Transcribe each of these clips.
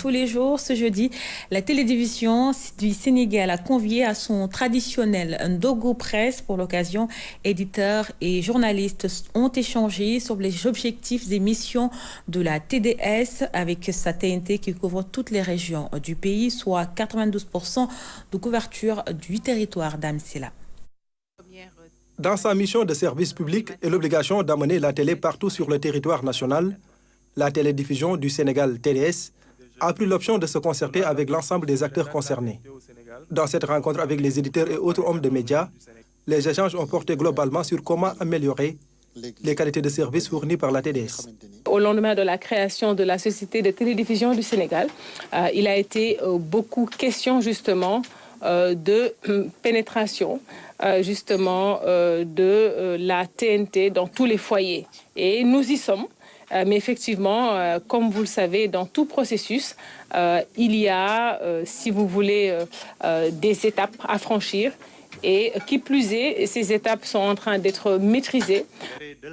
tous les jours, ce jeudi, la télédivision du Sénégal a convié à son traditionnel Ndogo Presse. Pour l'occasion, éditeurs et journalistes ont échangé sur les objectifs et missions de la TDS avec sa TNT qui couvre toutes les régions du pays, soit 92% de couverture du territoire d'Amsila. Dans sa mission de service public et l'obligation d'amener la télé partout sur le territoire national, la télédiffusion du Sénégal TDS a pris l'option de se concerter avec l'ensemble des acteurs concernés. Dans cette rencontre avec les éditeurs et autres hommes de médias, les échanges ont porté globalement sur comment améliorer les qualités de service fournies par la TDS. Au lendemain de la création de la Société de télédiffusion du Sénégal, il a été beaucoup question justement de pénétration de la TNT dans tous les foyers. Et nous y sommes. Mais effectivement, comme vous le savez, dans tout processus, il y a, si vous voulez, des étapes à franchir. Et qui plus est, ces étapes sont en train d'être maîtrisées.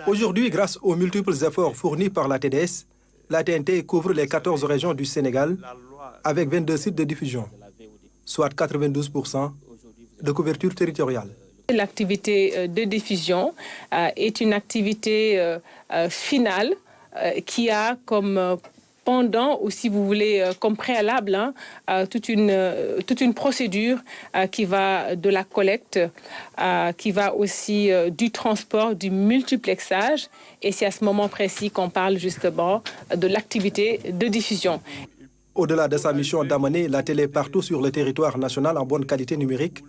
Aujourd'hui, grâce aux multiples efforts fournis par la TDS, la TNT couvre les 14 régions du Sénégal avec 22 sites de diffusion, soit 92% de couverture territoriale. L'activité de diffusion est une activité finale qui a comme pendant, ou si vous voulez, comme préalable, toute une procédure qui va de la collecte, qui va aussi du transport, du multiplexage. Et c'est à ce moment précis qu'on parle justement de l'activité de diffusion. Au-delà de sa mission d'amener la télé partout sur le territoire national en bonne qualité numérique,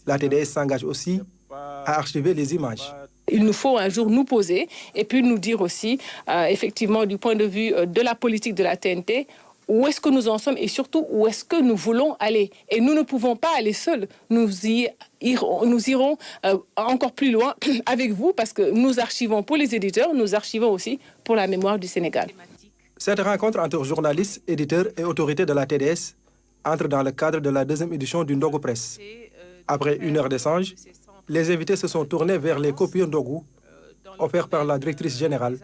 la TDS s'engage aussi à archiver les images. Il nous faut un jour nous poser et puis nous dire aussi, effectivement, du point de vue de la politique de la TNT, où est-ce que nous en sommes et surtout où est-ce que nous voulons aller. Et nous ne pouvons pas aller seuls. Nous irons encore plus loin avec vous parce que nous archivons pour les éditeurs, nous archivons aussi pour la mémoire du Sénégal. Cette rencontre entre journalistes, éditeurs et autorités de la TDS entre dans le cadre de la deuxième édition du Ndogo Presse. Après une heure d'échange, les invités se sont tournés vers les copies Ndogo offertes par la directrice générale